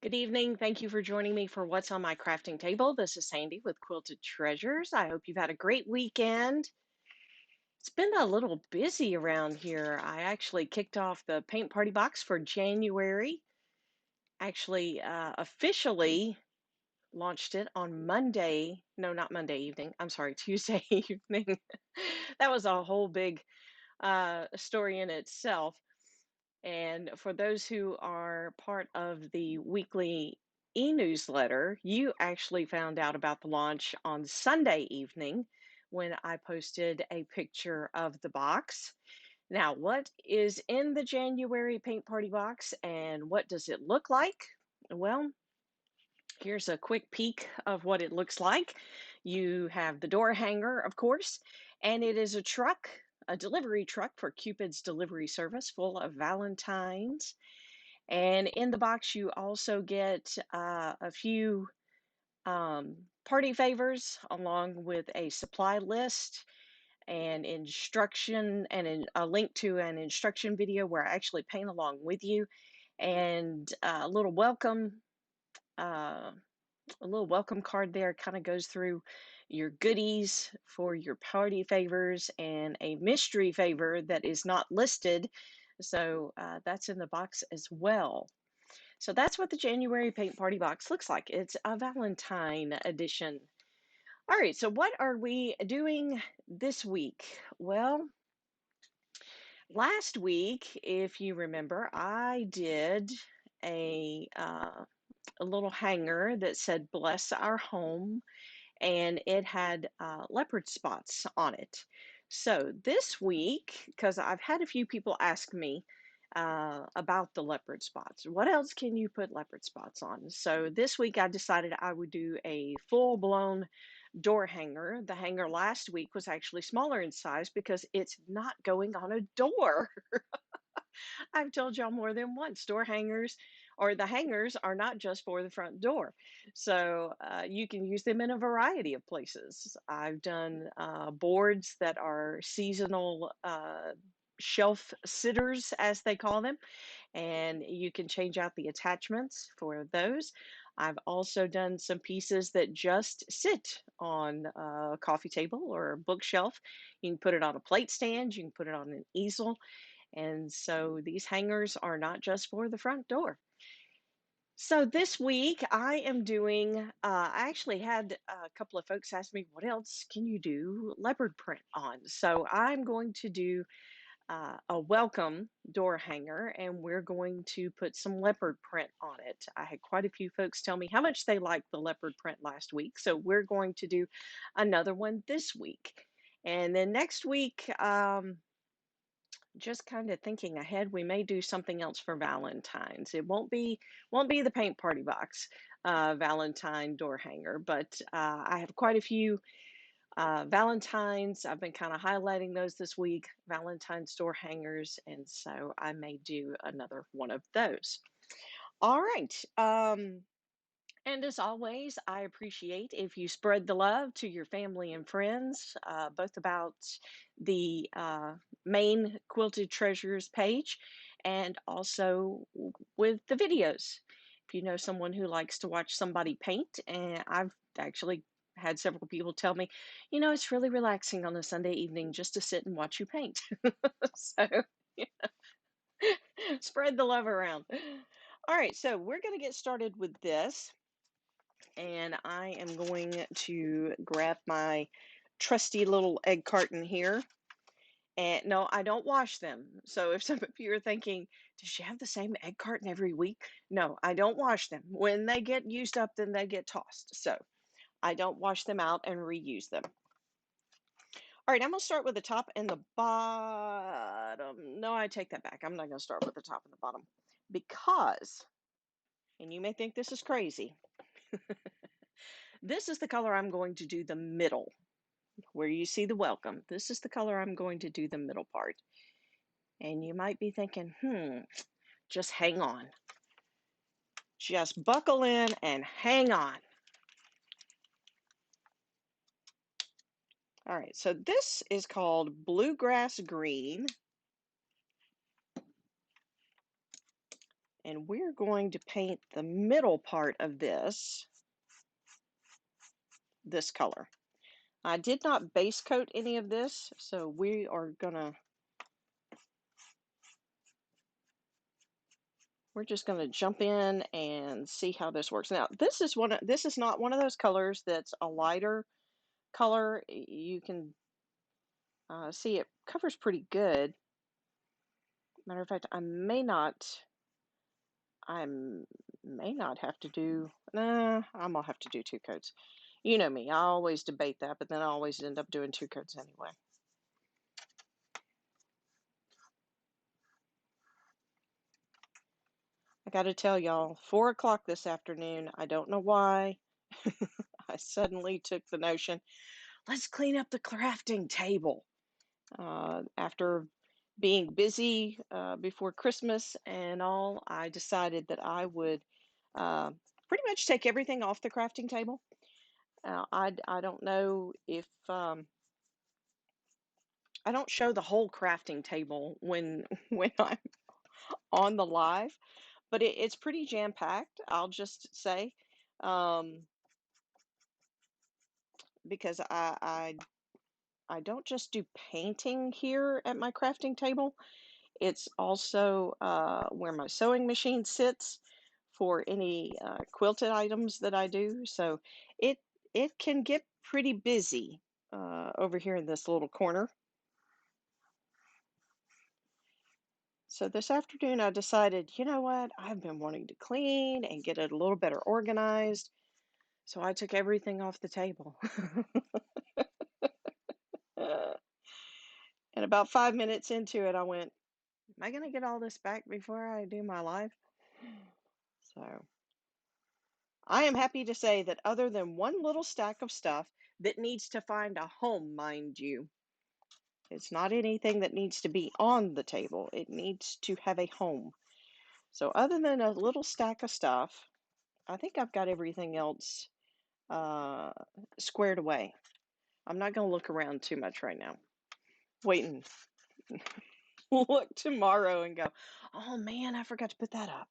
Good evening. Thank you for joining me for What's on My Crafting Table. This is Sandy with Quilted Treasures. I hope you've had a great weekend. It's been a little busy around here. I actually kicked off the paint party box for January. Actually, officially launched it on Monday. No, not Monday evening. I'm sorry, Tuesday evening. That was a whole big story in itself. And for those who are part of the weekly e-newsletter, you actually found out about the launch on Sunday evening when I posted a picture of the box. Now, what is in the January paint party box and what does it look like? Well, here's a quick peek of what it looks like. You have the door hanger, of course, and it is a truck, a delivery truck for Cupid's delivery service full of Valentines. And in the box, you also get a few party favors along with a supply list and instruction and a link to an instruction video where I actually paint along with you and uh, a little welcome card there kind of goes through your goodies for your party favors and a mystery favor that is not listed. So that's in the box as well. So that's what the January paint party box looks like. It's a Valentine edition. All right, so what are we doing this week? Well, last week, if you remember, I did a uh, a little hanger that said "Bless our home," and it had leopard spots on it. So this week, because I've had a few people ask me about the leopard spots, what else can you put leopard spots on? So this week I decided I would do a full-blown door hanger. The hanger last week was actually smaller in size because it's not going on a door. I've told y'all more than once, door hangers or the hangers are not just for the front door. So you can use them in a variety of places. I've done boards that are seasonal shelf sitters, as they call them, and you can change out the attachments for those. I've also done some pieces that just sit on a coffee table or a bookshelf. You can put it on a plate stand, you can put it on an easel, and so these hangers are not just for the front door. So this week I am doing, I actually had a couple of folks ask me, what else can you do leopard print on? So I'm going to do a welcome door hanger and we're going to put some leopard print on it. I had quite a few folks tell me how much they liked the leopard print last week. So we're going to do another one this week. And then next week, just kind of thinking ahead, we may do something else for Valentine's. It won't be the paint party box Valentine door hanger, but I have quite a few Valentine's. I've been kind of highlighting those this week, Valentine's door hangers, and so I may do another one of those. All right. And as always, I appreciate if you spread the love to your family and friends, both about the main Quilted Treasures page and also with the videos. If you know someone who likes to watch somebody paint, and I've actually had several people tell me, it's really relaxing on a Sunday evening just to sit and watch you paint. So yeah, spread the love around. All right, so we're going to get started with this and I am going to grab my trusty little egg carton here. And no, I don't wash them. So if some of you are thinking, does she have the same egg carton every week? No, I don't wash them. When they get used up, then they get tossed. So I don't wash them out and reuse them. All right, I'm going to start with the top and the bottom. No, I take that back. I'm not going to start with the top and the bottom because, and you may think this is crazy, this is the color I'm going to do the middle. Where you see the welcome. This is the color I'm going to do the middle part. And you might be thinking, just hang on. Just buckle in and hang on. All right, so this is called Bluegrass Green. And we're going to paint the middle part of this color. I did not base coat any of this, so we're just gonna jump in and see how this works. Now, this is not one of those colors that's a lighter color. You can see it covers pretty good. Matter of fact, I may not have to do, nah, I'm gonna have to do two coats. You know me, I always debate that, but then I always end up doing two coats anyway. I gotta tell y'all, 4 o'clock this afternoon, I don't know why, I suddenly took the notion, let's clean up the crafting table. After being busy before Christmas and all, I decided that I would uh, pretty much take everything off the crafting table. I don't know if I don't show the whole crafting table when when I'm on the live, but it's pretty jam-packed, I'll just say, um, because I don't just do painting here at my crafting table. It's also where my sewing machine sits for any quilted items that I do. So it it can get pretty busy over here in this little corner. So this afternoon I decided, you know what? I've been wanting to clean and get it a little better organized. So I took everything off the table. And about 5 minutes into it, I went, am I going to get all this back before I do my live? So I am happy to say that other than one little stack of stuff that needs to find a home, mind you, it's not anything that needs to be on the table. It needs to have a home. So other than a little stack of stuff, I think I've got everything else uh, squared away. I'm not going to look around too much right now. Wait and look tomorrow and go, oh man, I forgot to put that up.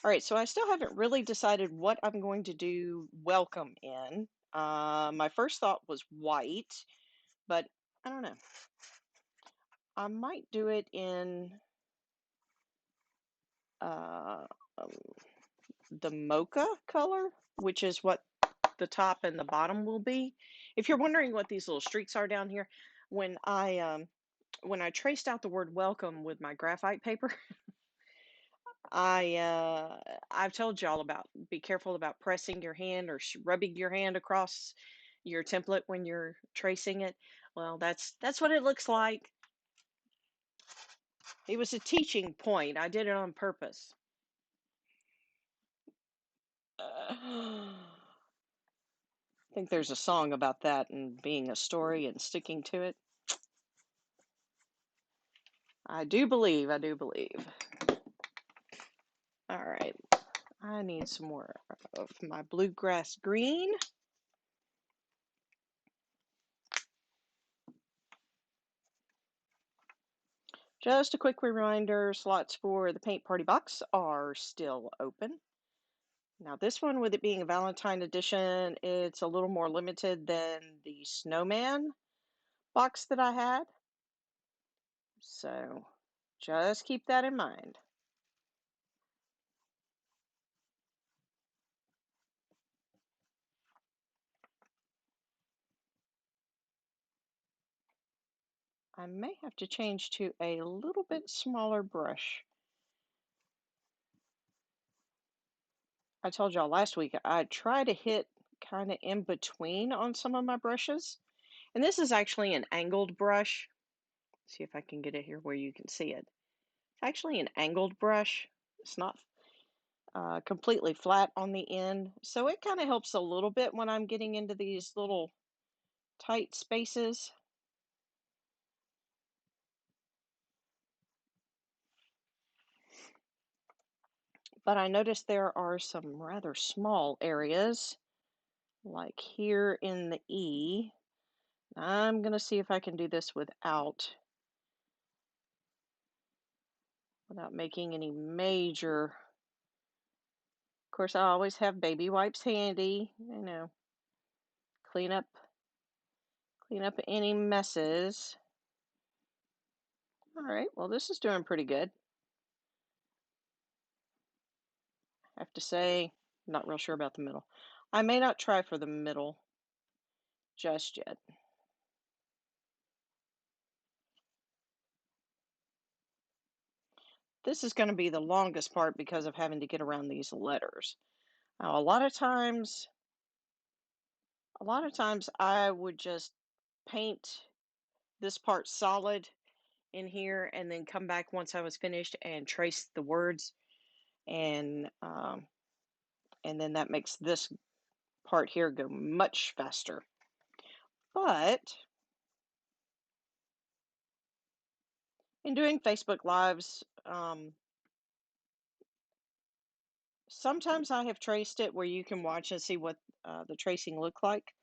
All right, so I still haven't really decided what I'm going to do welcome in. My first thought was white, but I don't know. I might do it in uh, um, the mocha color, which is what the top and the bottom will be. If you're wondering what these little streaks are down here, when I traced out the word welcome with my graphite paper, I've told y'all about be careful about pressing your hand or rubbing your hand across your template when you're tracing it. Well, that's what it looks like. It was a teaching point. I did it on purpose. I think there's a song about that and being a story and sticking to it. I do believe, I do believe. All right, I need some more of my bluegrass green. Just a quick reminder, slots for the paint party box are still open. Now this one, with it being a Valentine edition, it's a little more limited than the snowman box that I had. So just keep that in mind. I may have to change to a little bit smaller brush. I told y'all last week I try to hit kind of in between on some of my brushes. And this is actually an angled brush. See if I can get it here where you can see it. It's actually an angled brush. It's not completely flat on the end. So it kind of helps a little bit when I'm getting into these little tight spaces. But I noticed there are some rather small areas, like here in the E. I'm going to see if I can do this without without making any major. Of course, I always have baby wipes handy, clean up clean up any messes. All right, well, this is doing pretty good. I have to say, not real sure about the middle. I may not try for the middle just yet. This is going to be the longest part because of having to get around these letters. Now, a lot of times I would just paint this part solid in here and then come back once I was finished and trace the words, and and then that makes this part here go much faster. But in doing Facebook Lives, sometimes I have traced it where you can watch and see what the tracing looked like,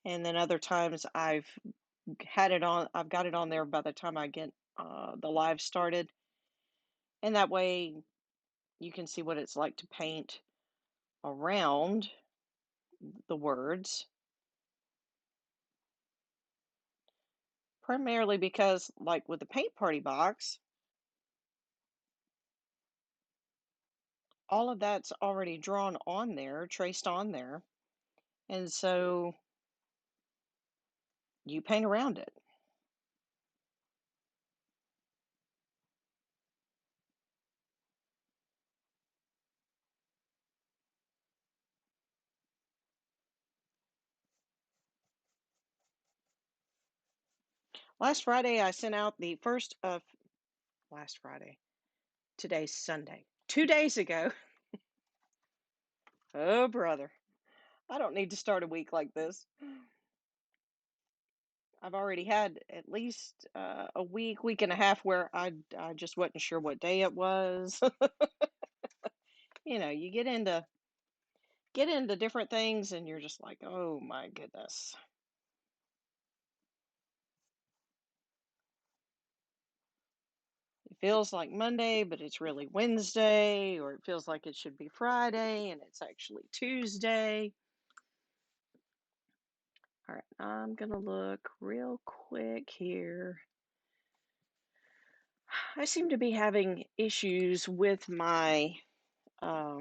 and then other times I've got it on there by the time I get the live started, and that way you can see what it's like to paint around the words. Primarily because, like with the paint party box, all of that's already drawn on there, traced on there, and so you paint around it. Last Friday, I sent out the first of last Friday. Today's Sunday. 2 days ago. Oh, brother. I don't need to start a week like this. I've already had at least a week and a half where I just wasn't sure what day it was. You get into different things and you're just like, "Oh my goodness." It feels like Monday, but it's really Wednesday, or it feels like it should be Friday and it's actually Tuesday. All right, I'm gonna look real quick here. I seem to be having issues with my uh,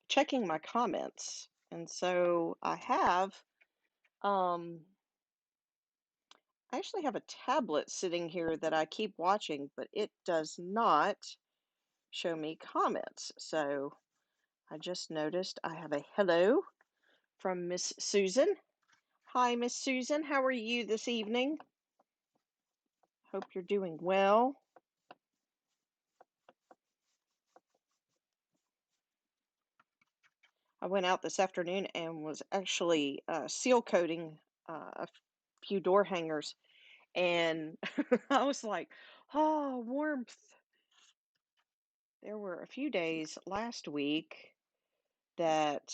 checking my comments, and so um, I actually have a tablet sitting here that I keep watching, but it does not show me comments. So I just noticed I have a hello from Miss Susan. Hi, Miss Susan. How are you this evening? Hope you're doing well. I went out this afternoon and was actually seal coating a few door hangers, and I was like, oh, warmth. There were a few days last week that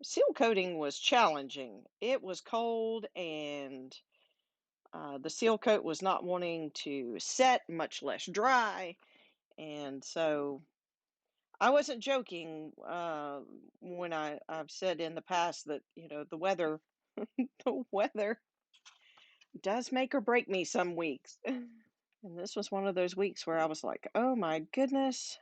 seal coating was challenging. It was cold, and the seal coat was not wanting to set, much less dry. And so I wasn't joking when I've said in the past that, the weather does make or break me some weeks. And this was one of those weeks where I was like, oh my goodness.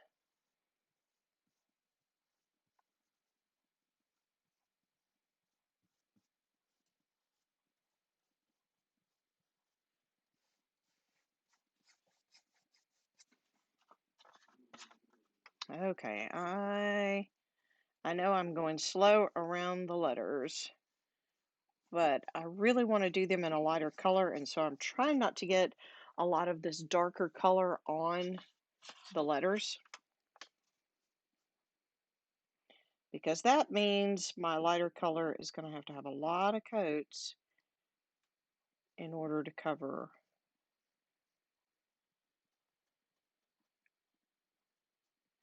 Okay, I know I'm going slow around the letters, but I really want to do them in a lighter color, and so I'm trying not to get a lot of this darker color on the letters, because that means my lighter color is going to have a lot of coats in order to cover.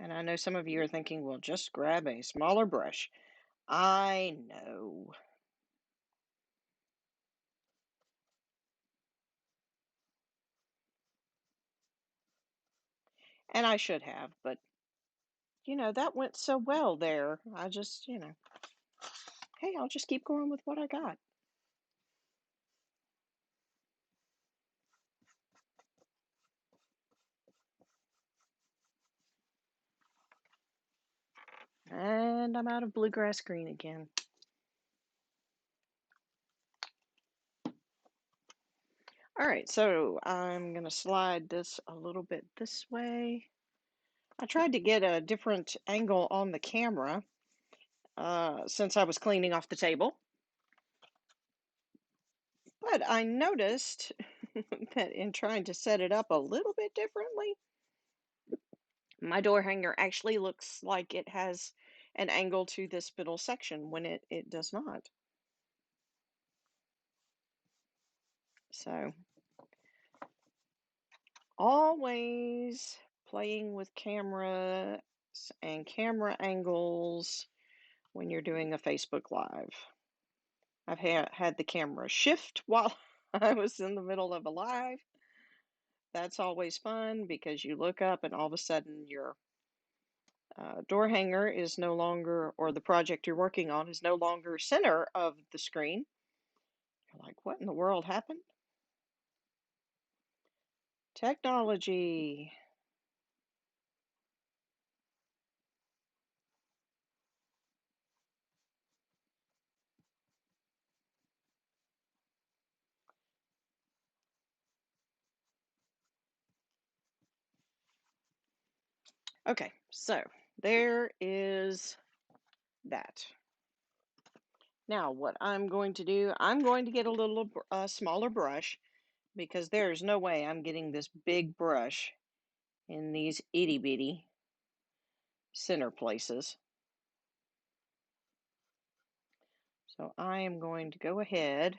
And I know some of you are thinking, well, just grab a smaller brush. I know. And I should have, but that went so well there. I just, hey, I'll just keep going with what I got. And I'm out of bluegrass green again. All right, so I'm going to slide this a little bit this way. I tried to get a different angle on the camera since I was cleaning off the table, but I noticed that in trying to set it up a little bit differently, my door hanger actually looks like it has an angle to this middle section when it does not. So always playing with cameras and camera angles when you're doing a Facebook Live. I've had the camera shift while I was in the middle of a live. That's always fun because you look up and all of a sudden your door hanger is no longer, or the project you're working on is no longer center of the screen. You're like, what in the world happened? Technology. Okay, so there is that. Now, what I'm going to do, I'm going to get a little smaller brush because there's no way I'm getting this big brush in these itty bitty center places. So I am going to go ahead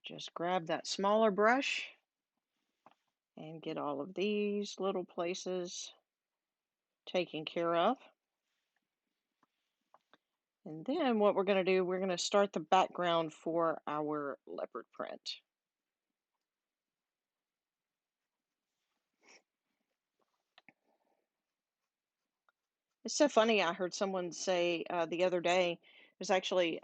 just grab that smaller brush and get all of these little places taken care of. And then what we're going to do, we're going to start the background for our leopard print. It's so funny. I heard someone say the other day, there's actually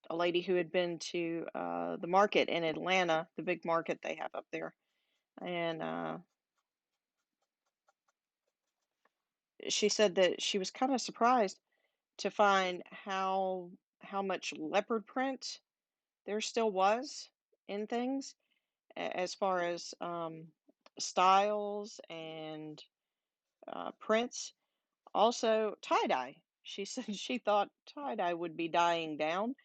a lady who had been to the market in Atlanta, the big market they have up there. And she said that she was kind of surprised to find how much leopard print there still was in things as far as styles and prints. Also, tie-dye. She said she thought tie-dye would be dying down,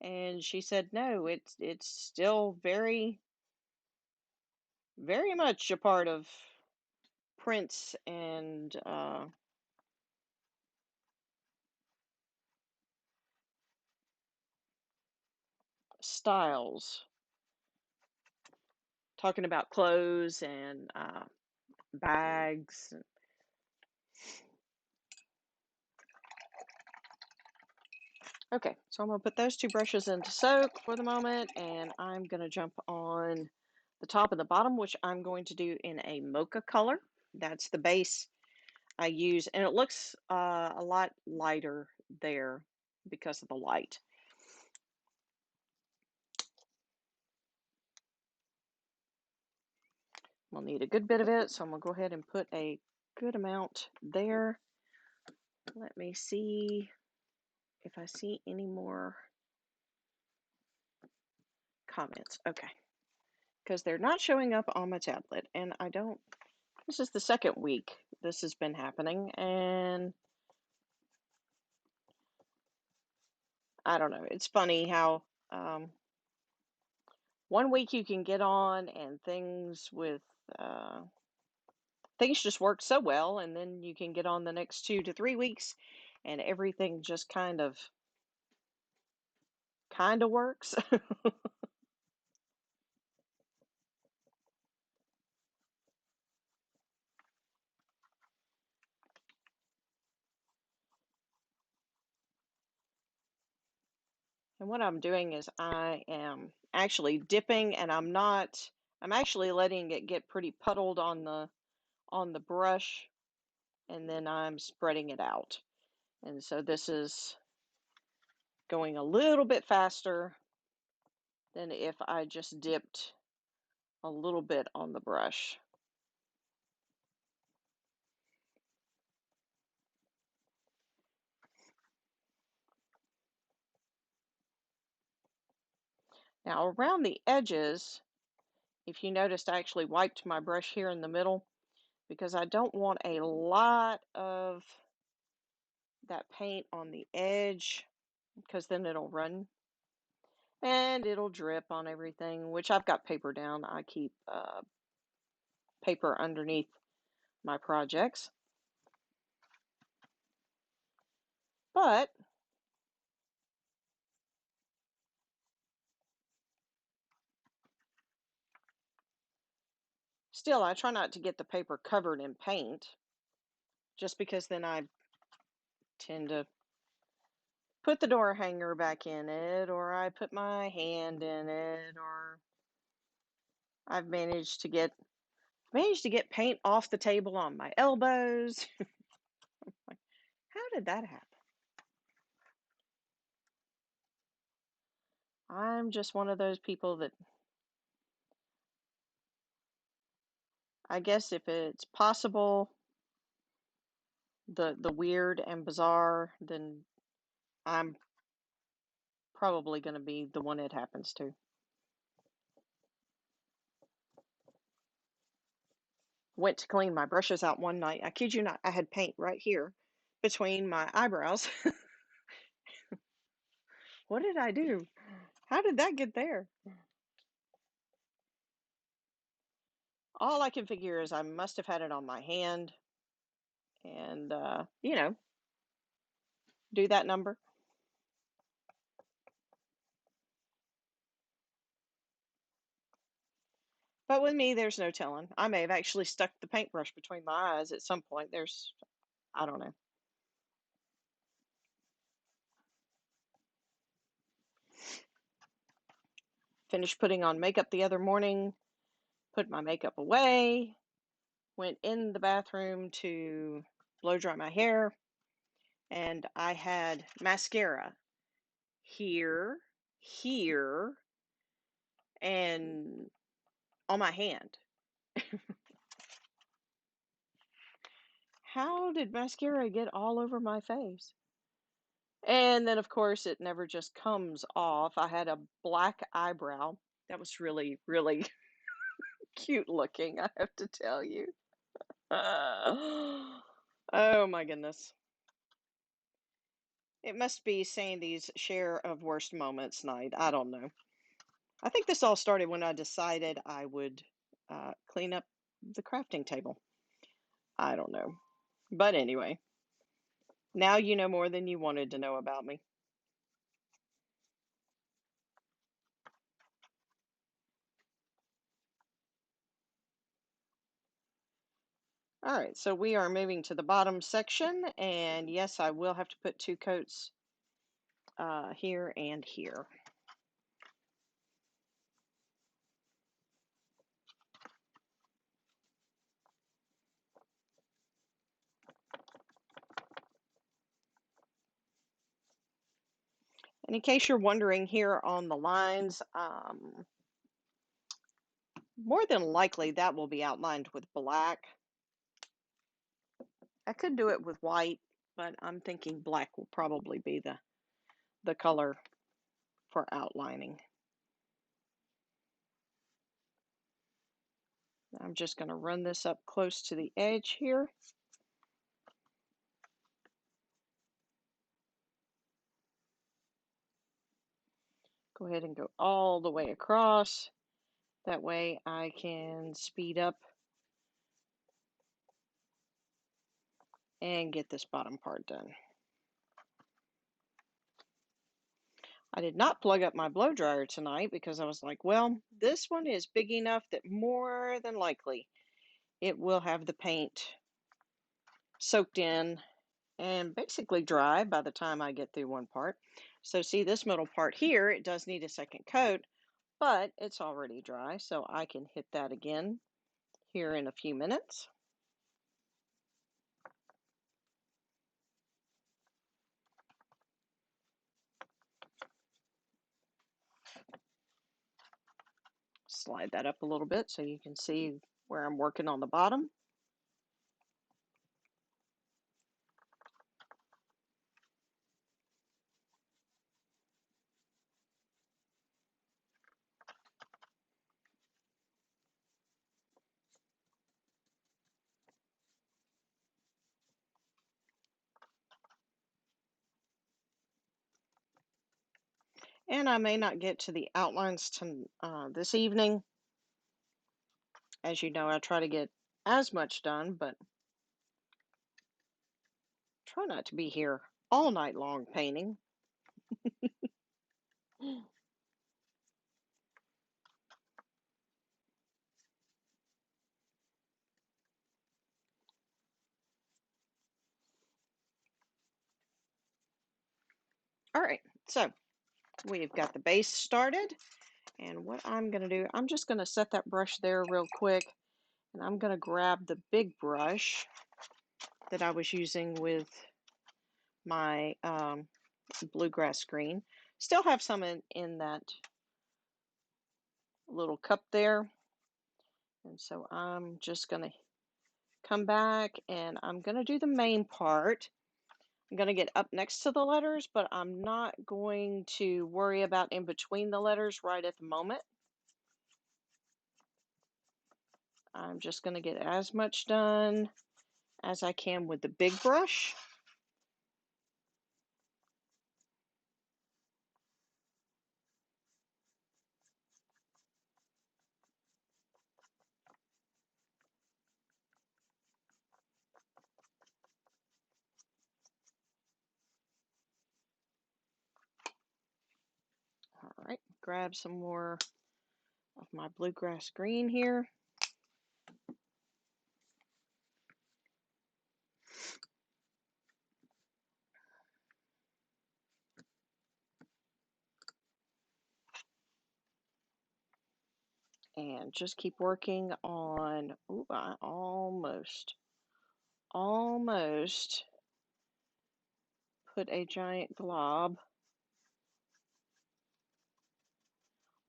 and she said no, it's still very, very much a part of prints and styles. Talking about clothes and bags. Okay, so I'm going to put those two brushes into soak for the moment, and I'm going to jump on the top and the bottom, which I'm going to do in a mocha color. That's the base I use, and it looks a lot lighter there because of the light. We'll need a good bit of it, so I'm going to go ahead and put a good amount there. Let me see if I see any more comments. Okay, because they're not showing up on my tablet, and I don't. This is the second week this has been happening, and I don't know. It's funny how one week you can get on and things just work so well, and then you can get on the next 2 to 3 weeks, and everything just kind of works. And what I'm doing is I am actually dipping, and I'm actually letting it get pretty puddled on the brush, and then I'm spreading it out. And so this is going a little bit faster than if I just dipped a little bit on the brush. Now around the edges, if you noticed, I actually wiped my brush here in the middle because I don't want a lot of that paint on the edge because then it'll run and it'll drip on everything, which I've got paper down. I keep paper underneath my projects. But still, I try not to get the paper covered in paint just because then I tend to put the door hanger back in it, or I put my hand in it, or I've managed to get paint off the table on my elbows. Like, how did that happen? I'm just one of those people that I guess if it's possible, the weird and bizarre, then I'm probably going to be the one it happens to. Went to clean my brushes out one night. I kid you not, I had paint right here between my eyebrows. What did I do? How did that get there? All I can figure is I must have had it on my hand and, do that number. But with me, there's no telling. I may have actually stuck the paintbrush between my eyes at some point. I don't know. Finished putting on makeup the other morning, put my makeup away, went in the bathroom to blow dry my hair, and I had mascara here, here, and on my hand. How did mascara get all over my face? And then, of course, it never just comes off. I had a black eyebrow. That was really, really cute looking, I have to tell you. Oh my goodness. It must be Sandy's share of worst moments night. I don't know. I think this all started when I decided I would clean up the crafting table. I don't know. But anyway, now you know more than you wanted to know about me. All right, so we are moving to the bottom section, and yes, I will have to put two coats here and here. And in case you're wondering here on the lines, more than likely that will be outlined with black. I could do it with white, but I'm thinking black will probably be the color for outlining. I'm just going to run this up close to the edge here. Go ahead and go all the way across. That way I can speed up and get this bottom part done. I did not plug up my blow dryer tonight because I was like, well, this one is big enough that more than likely it will have the paint soaked in and basically dry by the time I get through one part. So see this middle part here, it does need a second coat, but it's already dry, so I can hit that again here in a few minutes. Slide that up a little bit so you can see where I'm working on the bottom. And I may not get to the outlines this evening. As you know, I try to get as much done, but try not to be here all night long painting. All right, so we've got the base started, and what I'm going to do, I'm just going to set that brush there real quick, and I'm going to grab the big brush that I was using with my bluegrass green. Still have some in that little cup there, and so I'm just going to come back and I'm going to do the main part. I'm going to get up next to the letters, but I'm not going to worry about in between the letters right at the moment. I'm just going to get as much done as I can with the big brush. All right, grab some more of my bluegrass green here. And just keep working on, ooh, I almost put a giant glob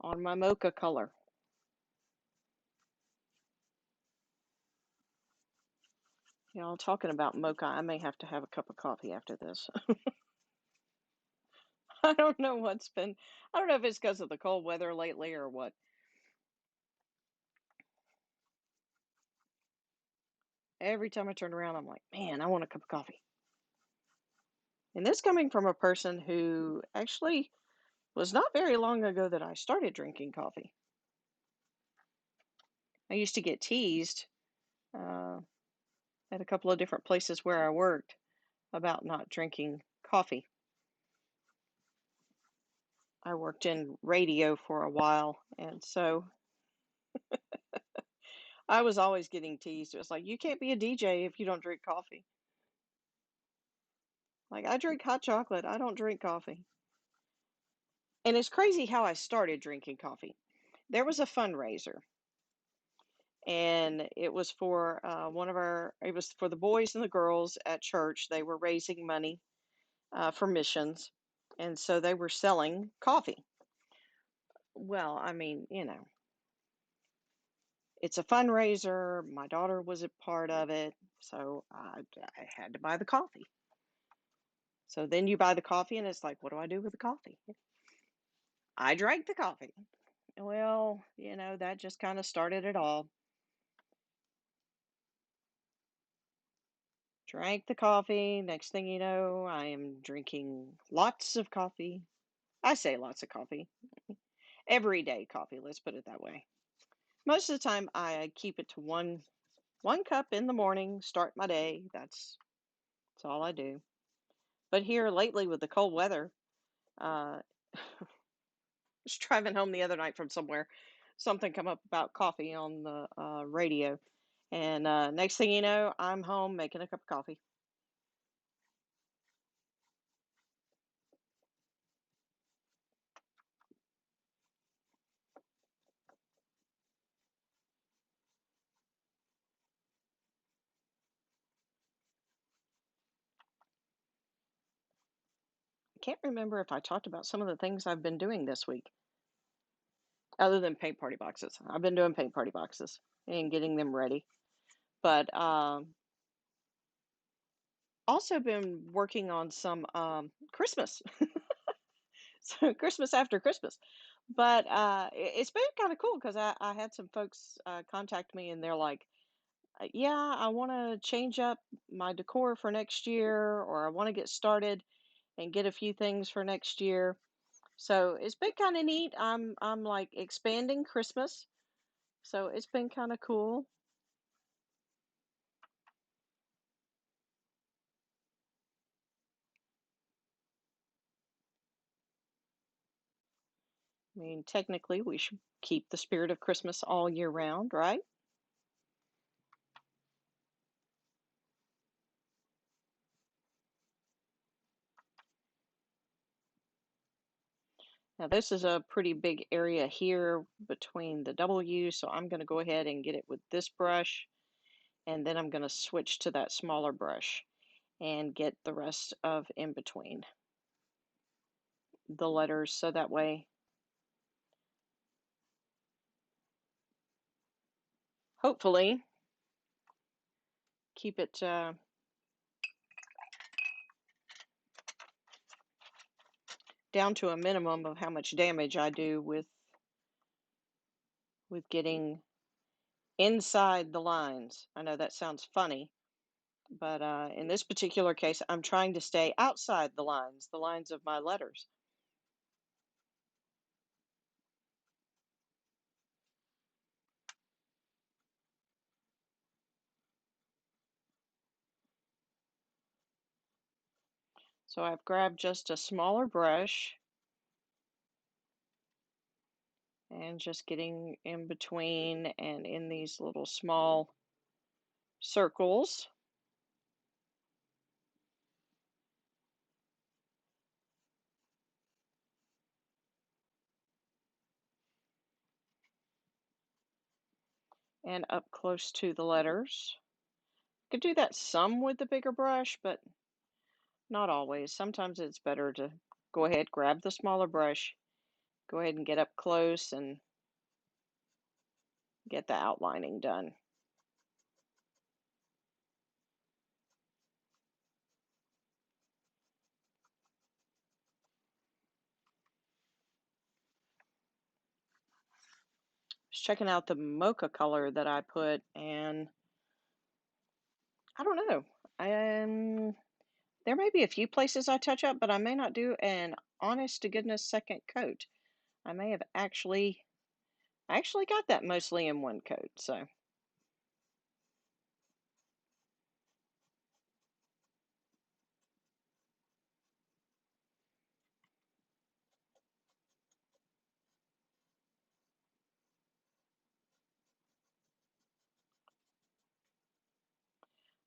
on my mocha color. Y'all talking about mocha, I may have to have a cup of coffee after this. I don't know I don't know if it's because of the cold weather lately or what. Every time I turn around, I'm like, man, I want a cup of coffee. And this coming from a person who actually was not very long ago that I started drinking coffee. I used to get teased uh, at a couple of different places where I worked about not drinking coffee. I worked in radio for a while, and so I was always getting teased. It was like, you can't be a DJ if you don't drink coffee. Like, I drink hot chocolate, I don't drink coffee. And it's crazy how I started drinking coffee. There was a fundraiser, and it was for it was for the boys and the girls at church. They were raising money for missions, and so they were selling coffee. Well, I mean, it's a fundraiser. My daughter was a part of it, so I had to buy the coffee. So then you buy the coffee, and it's like, what do I do with the coffee? I drank the coffee. Well, that just kind of started it all. Drank the coffee. Next thing you know, I am drinking lots of coffee. I say lots of coffee. Everyday coffee, let's put it that way. Most of the time I keep it to one cup in the morning, start my day. That's all I do. But here lately with the cold weather, I was driving home the other night from somewhere. Something come up about coffee on the radio. And next thing you know, I'm home making a cup of coffee. can't remember if I talked about some of the things I've been doing this week, other than paint party boxes. I've been doing paint party boxes and getting them ready. But also been working on some Christmas, so Christmas after Christmas. But it's been kind of cool because I had some folks contact me and they're like, yeah, I want to change up my decor for next year, or I want to get started and get a few things for next year. So it's been kind of neat. I'm like expanding Christmas, so it's been kind of cool. I mean, technically, we should keep the spirit of Christmas all year round, right? Now, this is a pretty big area here between the W, so I'm going to go ahead and get it with this brush, and then I'm going to switch to that smaller brush and get the rest of in between the letters, so that way, hopefully, keep it down to a minimum of how much damage I do with getting inside the lines. I know that sounds funny, but in this particular case, I'm trying to stay outside the lines of my letters. So I've grabbed just a smaller brush and just getting in between and in these little small circles. And up close to the letters. Could do that some with the bigger brush, but not always. Sometimes it's better to go ahead, grab the smaller brush, go ahead and get up close and get the outlining done. Just checking out the mocha color that I put, and I don't know. There may be a few places I touch up, but I may not do an honest to goodness second coat. I may have actually got that mostly in one coat, so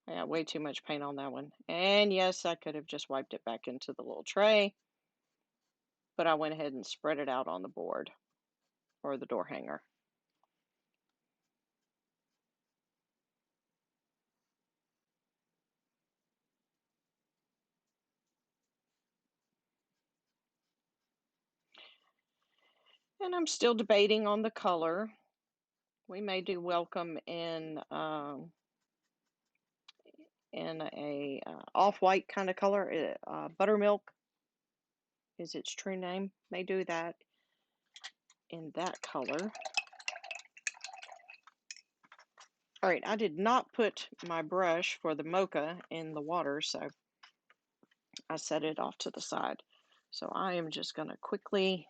I got way too much paint on that one. And yes, I could have just wiped it back into the little tray, but I went ahead and spread it out on the board or the door hanger. And I'm still debating on the color. We may do welcome in a off-white kind of color. Buttermilk is its true name. May do that in that color. All right, I did not put my brush for the mocha in the water, so I set it off to the side. So I am just going to quickly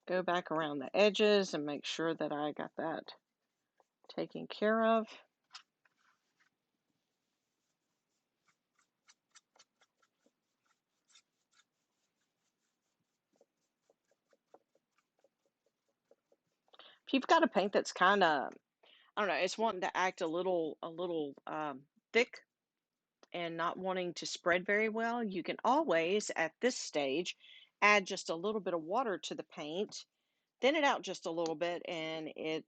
go back around the edges and make sure that I got that taken care of. If you've got a paint that's kind of, I don't know, it's wanting to act a little thick and not wanting to spread very well, you can always, at this stage, add just a little bit of water to the paint, thin it out just a little bit, and it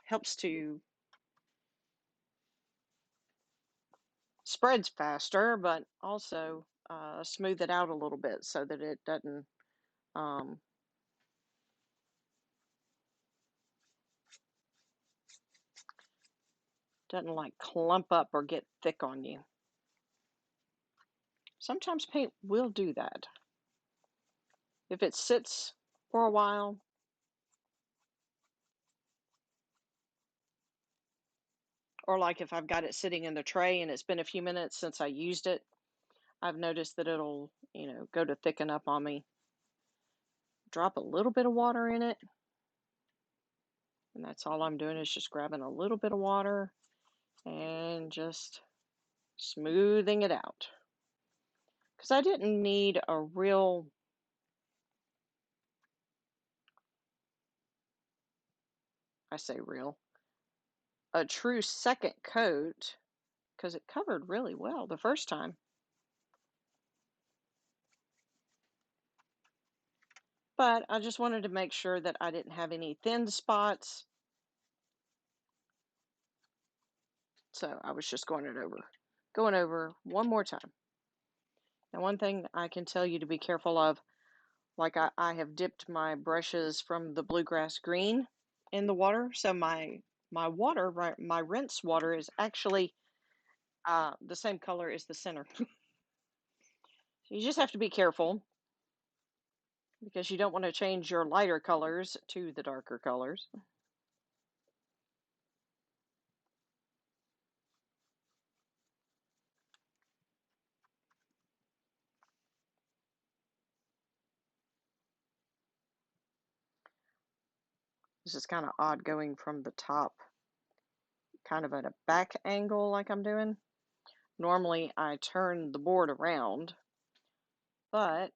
helps to spreads faster, but also smooth it out a little bit so that it um, doesn't like clump up or get thick on you. Sometimes paint will do that. If it sits for a while, or like if I've got it sitting in the tray and it's been a few minutes since I used it, I've noticed that it'll, go to thicken up on me. Drop a little bit of water in it, and that's all I'm doing is just grabbing a little bit of water and just smoothing it out. Because I didn't need a real, I say real, a true second coat because it covered really well the first time. But I just wanted to make sure that I didn't have any thin spots. So I was just going over one more time. Now, one thing I can tell you to be careful of, like I have dipped my brushes from the bluegrass green in the water. So my water, right, my rinse water is actually the same color as the center. So you just have to be careful because you don't want to change your lighter colors to the darker colors. This is kind of odd going from the top, kind of at a back angle like I'm doing. Normally I turn the board around, but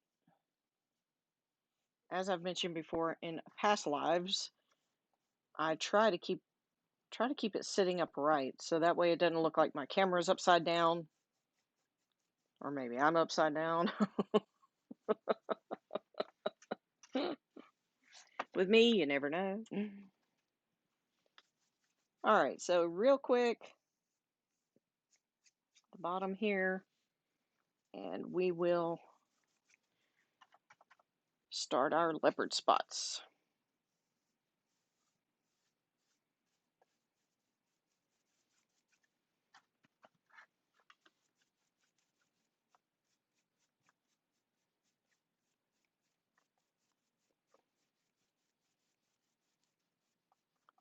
as I've mentioned before in past lives, I try to keep it sitting upright so that way it doesn't look like my camera's upside down, or maybe I'm upside down. With me, you never know. All right, so real quick, the bottom here, and we will start our leopard spots.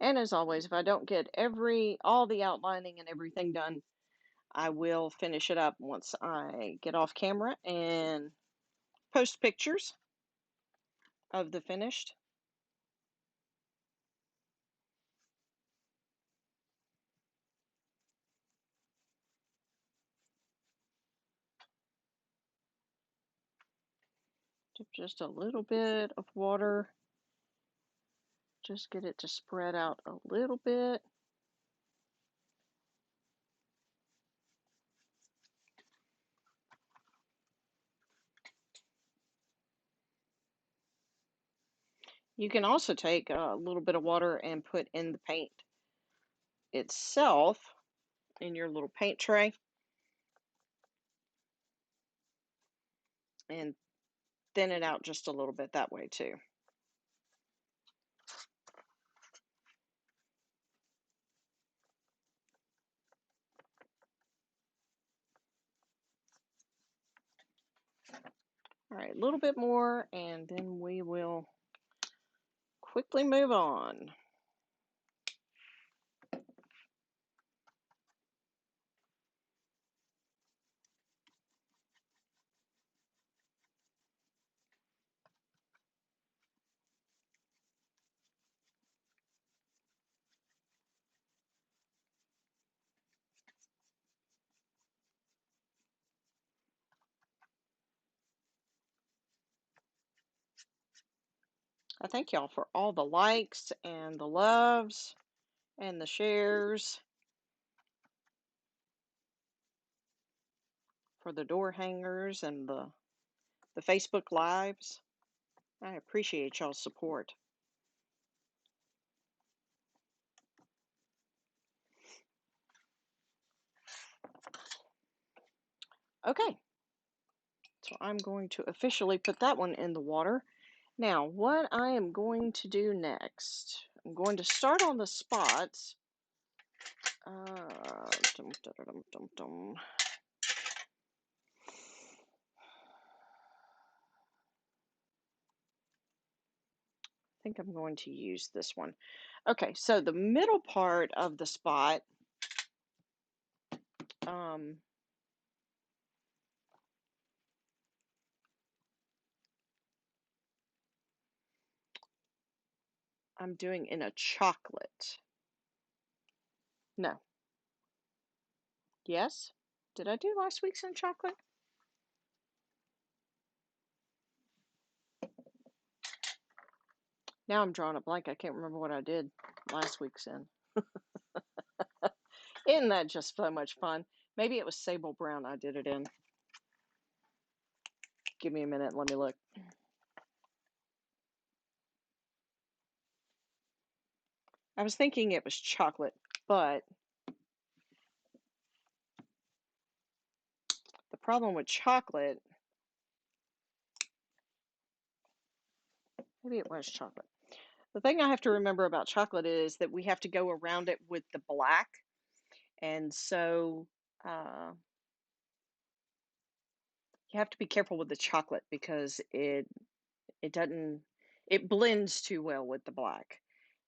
And as always, if I don't get all the outlining and everything done, I will finish it up once I get off camera and post pictures of the finished. Dip just a little bit of water. Just get it to spread out a little bit. You can also take a little bit of water and put in the paint itself in your little paint tray and thin it out just a little bit that way too. All right, a little bit more and then we will quickly move on. I thank y'all for all the likes and the loves and the shares for the door hangers and the Facebook lives. I appreciate y'all's support. Okay, so I'm going to officially put that one in the water. Now, what I am going to do next, I'm going to start on the spots. Dum, dum, dum, dum, dum. I think I'm going to use this one. Okay, so the middle part of the spot, um, I'm doing in a chocolate. No. Yes? Did I do last week's in chocolate? Now I'm drawing a blank. I can't remember what I did last week's in. Isn't that just so much fun? Maybe it was sable brown I did it in. Give me a minute. Let me look. I was thinking it was chocolate, but the problem with chocolate, maybe it was chocolate. The thing I have to remember about chocolate is that we have to go around it with the black. And so uh, you have to be careful with the chocolate because it doesn't it blends too well with the black.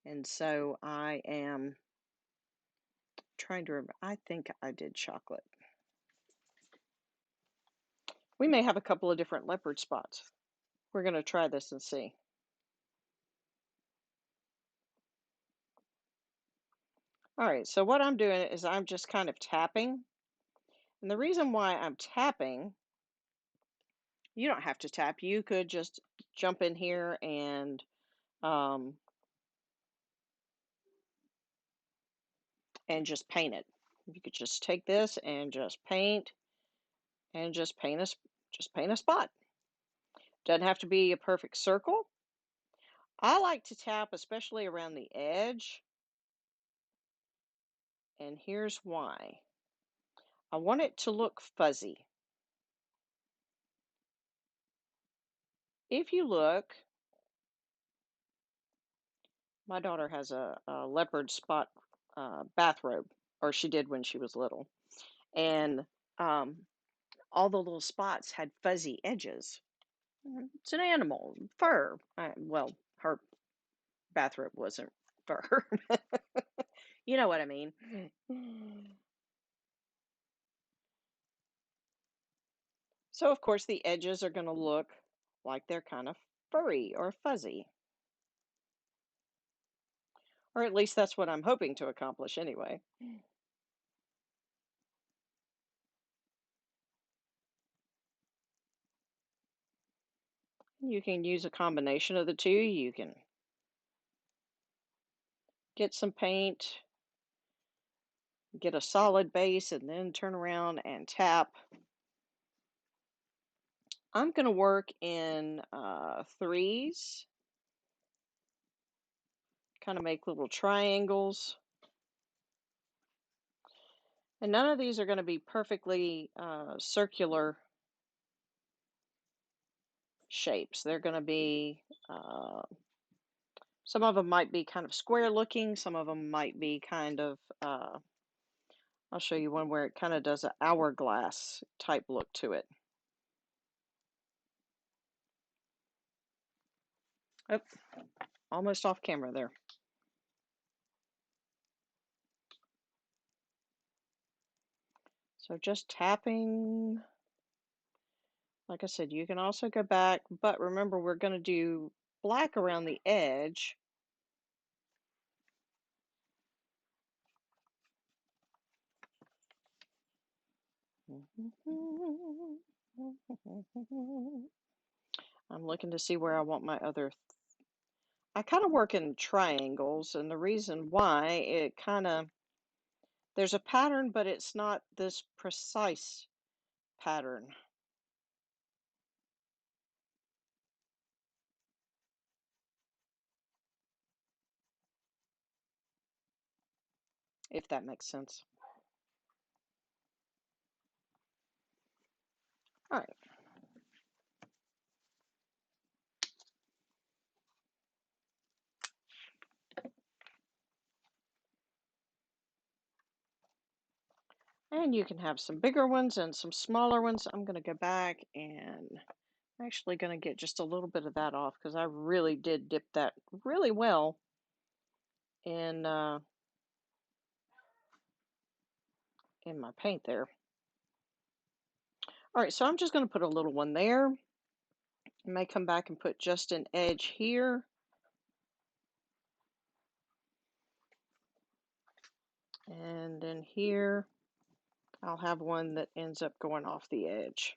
And so I am trying to remember. I think I did chocolate. We may have a couple of different leopard spots. We're going to try this and see. All right, so what I'm doing is I'm just kind of tapping. And the reason why I'm tapping, you don't have to tap. You could just jump in here um, and just paint it. You could just take this and just paint and just paint a spot. Doesn't have to be a perfect circle. I like to tap especially around the edge, and here's why. I want it to look fuzzy. If you look, my daughter has a leopard spot bathrobe, or she did when she was little, and all the little spots had fuzzy edges. It's an animal, fur. Well, her bathrobe wasn't fur. You know what I mean. So, of course, the edges are going to look like they're kind of furry or fuzzy. Or at least that's what I'm hoping to accomplish anyway. You can use a combination of the two. You can get some paint, get a solid base, and then turn around and tap. I'm going to work in threes, kind of make little triangles. And none of these are going to be perfectly circular shapes. They're going to be, some of them might be kind of square looking, some of them might be kind of, I'll show you one where it kind of does an hourglass type look to it. Oh, almost off camera there. So just tapping. Like I said, you can also go back, but remember we're going to do black around the edge. I'm looking to see where I want my other. I kind of work in triangles, and the reason why it kind of, there's a pattern, but it's not this precise pattern. If that makes sense. And you can have some bigger ones and some smaller ones. I'm going to go back and I'm actually going to get just a little bit of that off because I really did dip that really well in my paint there. All right, so I'm just going to put a little one there. I may come back and put just an edge here. And then here, I'll have one that ends up going off the edge.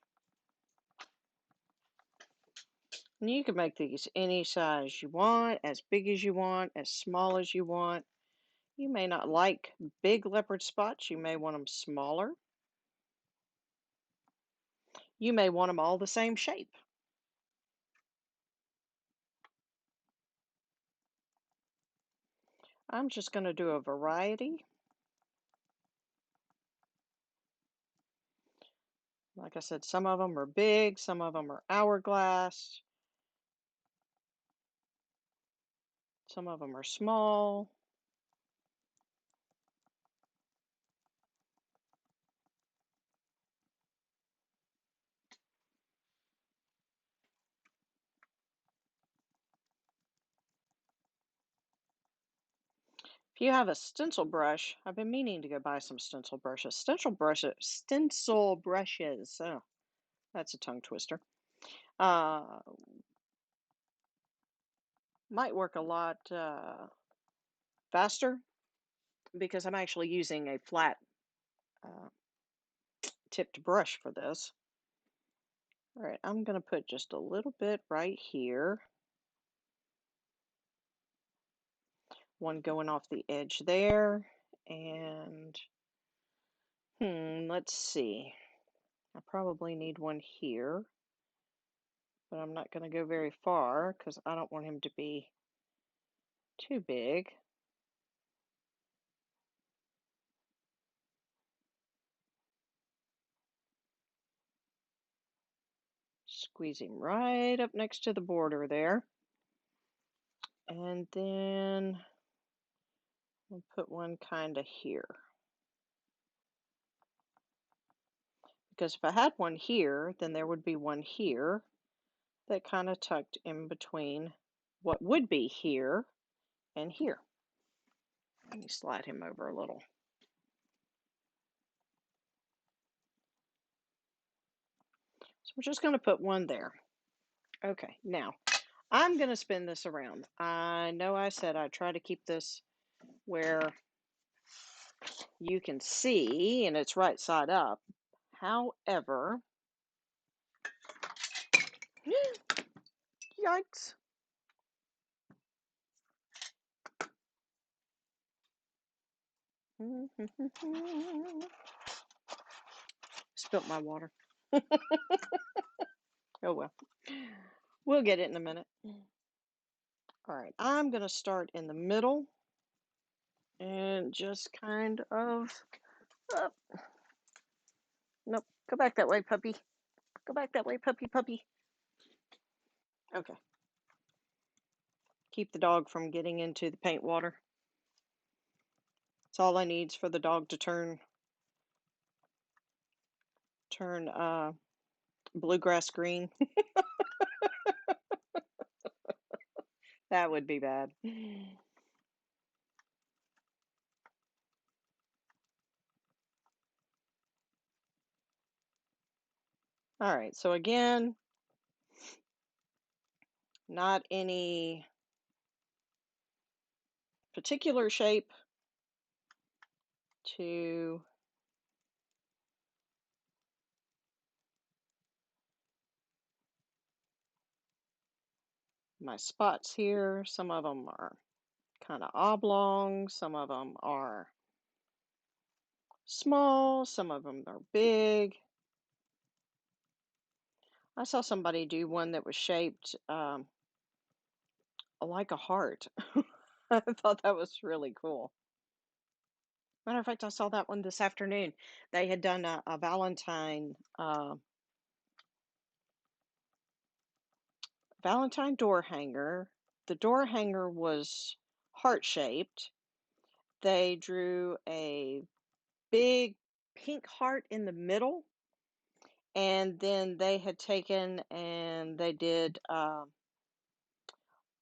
And you can make these any size you want, as big as you want, as small as you want. You may not like big leopard spots. You may want them smaller. You may want them all the same shape. I'm just going to do a variety. Like I said, some of them are big, some of them are hourglass, some of them are small. If you have a stencil brush, I've been meaning to go buy some stencil brushes. Stencil brushes. Oh, that's a tongue twister. Uh, might work a lot faster because I'm actually using a flat uh, tipped brush for this. All right, I'm going to put just a little bit right here. One going off the edge there. And, let's see. I probably need one here. But I'm not going to go very far because I don't want him to be too big. Squeeze him right up next to the border there. And then we'll put one kind of here. Because if I had one here, then there would be one here that kind of tucked in between what would be here and here. Let me slide him over a little. So we're just going to put one there. Okay, now I'm going to spin this around. I know I said I'd try to keep this where you can see and it's right side up. However, yikes. Spilt my water. Oh well. We'll get it in a minute. All right, I'm going to start in the middle and just kind of up. Nope, go back that way, puppy. Go back that way, puppy. Okay. Keep the dog from getting into the paint water. It's all I need for the dog to turn bluegrass green. That would be bad. All right, so again, not any particular shape to my spots here. Some of them are kind of oblong, some of them are small, some of them are big. I saw somebody do one that was shaped like a heart. I thought that was really cool. Matter of fact, I saw that one this afternoon. They had done a Valentine door hanger. The door hanger was heart shaped. They drew a big pink heart in the middle, and then they had taken and they did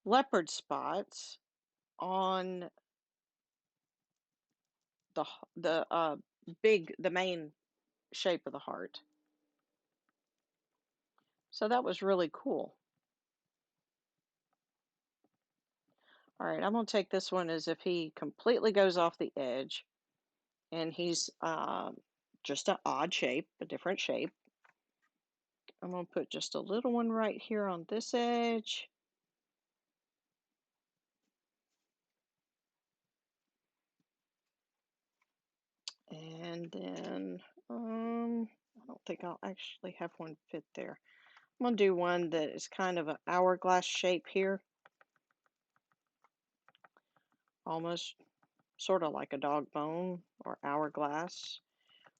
leopard spots on the the main shape of the heart. So that was really cool. All right, I'm going to take this one as if he completely goes off the edge, and he's just an odd shape, a different shape. I'm going to put just a little one right here on this edge. And then, I don't think I'll actually have one fit there. I'm going to do one that is kind of an hourglass shape here. Almost sort of like a dog bone or hourglass,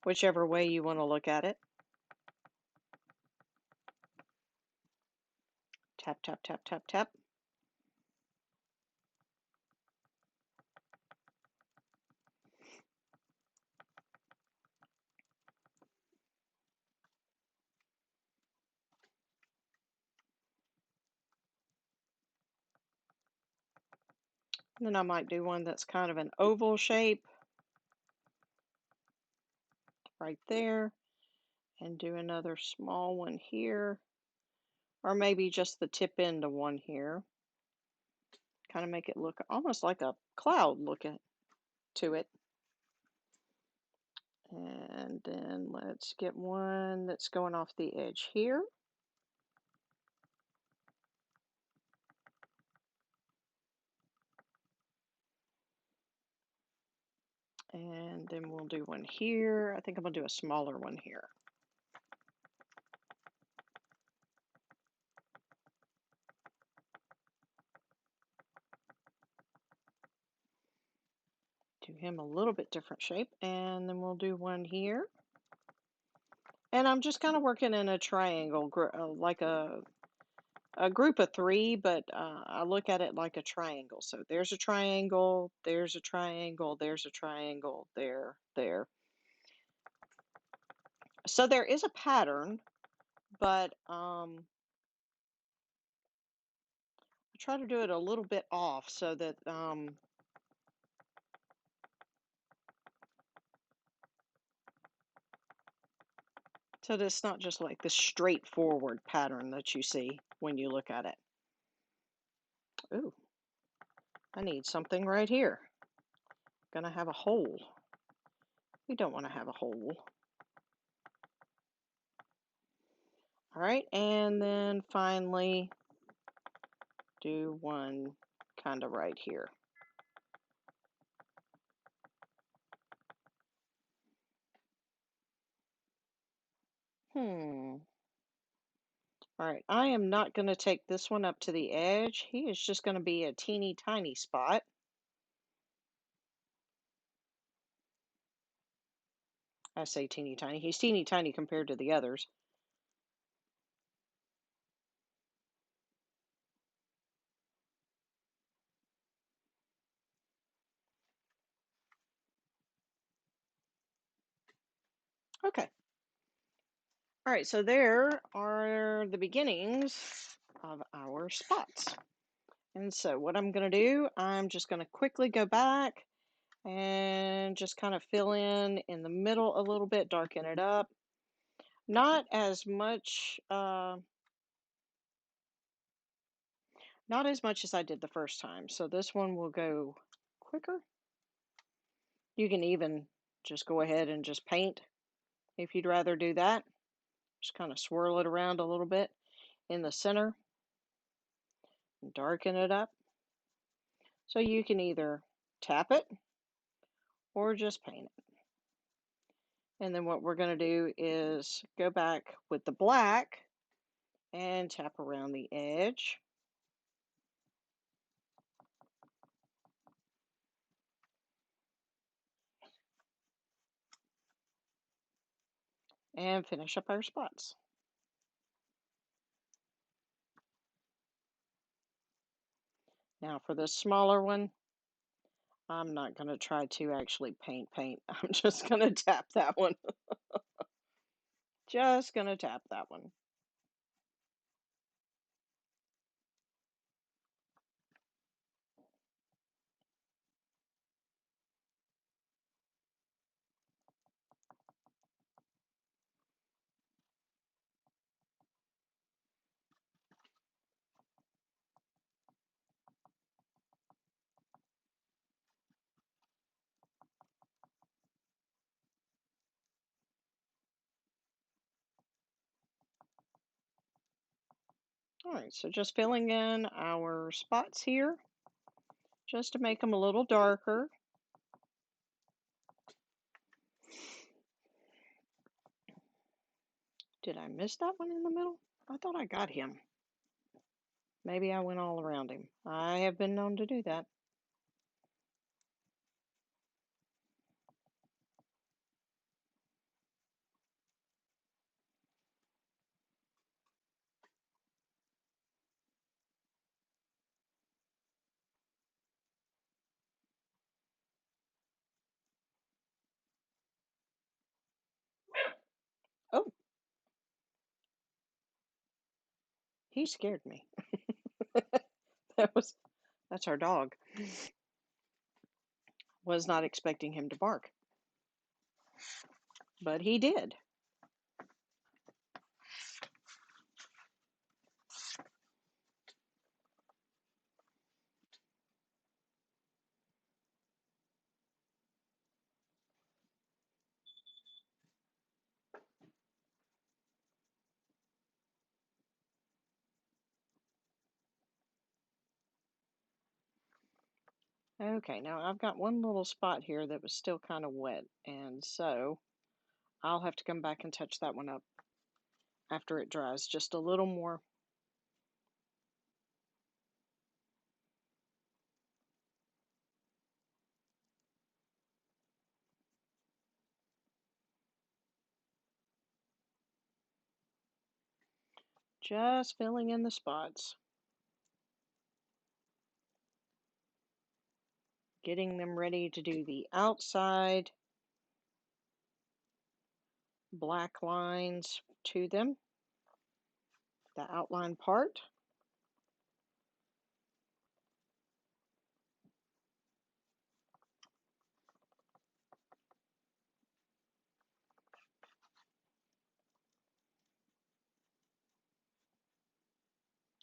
whichever way you want to look at it. Tap, tap, tap, tap, tap. And then I might do one that's kind of an oval shape right there, and do another small one here, or maybe just the tip end of one here. Kind of make it look almost like a cloud looking to it. And then let's get one that's going off the edge here. And then we'll do one here. I think I'm going to do a smaller one here. Do him a little bit different shape. And then we'll do one here. And I'm just kind of working in a triangle, like a group of three, but I look at it like a triangle. So there's a triangle, there's a triangle, there's a triangle, there. So there is a pattern, but I try to do it a little bit off so that it's not just like the straightforward pattern that you see when you look at it. Ooh, I need something right here. Gonna have a hole. We don't want to have a hole. All right, and then finally do one kind of right here. All right, I am not going to take this one up to the edge. He is just going to be a teeny tiny spot. I say teeny tiny. He's teeny tiny compared to the others. Okay. All right, so there are the beginnings of our spots. And so what I'm going to do, I'm just going to quickly go back and just kind of fill in the middle a little bit, darken it up. Not as much, not as much as I did the first time. So this one will go quicker. You can even just go ahead and just paint if you'd rather do that. Just kind of swirl it around a little bit in the center and darken it up. So you can either tap it or just paint it. And then what we're going to do is go back with the black and tap around the edge. And finish up our spots. Now for the smaller one, I'm not going to try to actually paint. I'm just going to tap that one. Just going to tap that one. All right, so just filling in our spots here, just to make them a little darker. Did I miss that one in the middle? I thought I got him. Maybe I went all around him. I have been known to do that. Oh, he scared me. That's our dog. Was not expecting him to bark, but he did. Okay, now I've got one little spot here that was still kind of wet, and so I'll have to come back and touch that one up after it dries just a little more. Just filling in the spots, getting them ready to do the outside black lines to them, the outline part.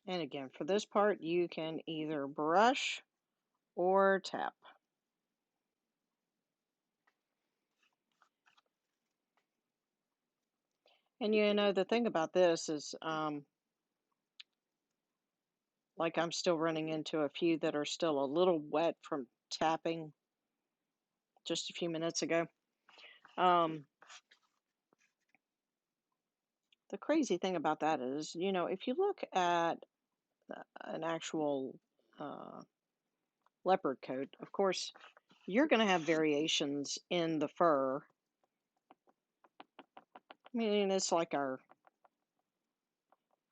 And again, for this part, you can either brush or tap. And you know, the thing about this is, like I'm still running into a few that are still a little wet from tapping just a few minutes ago. The crazy thing about that is, you know, if you look at an actual leopard coat, of course, you're going to have variations in the fur. I mean, it's like our,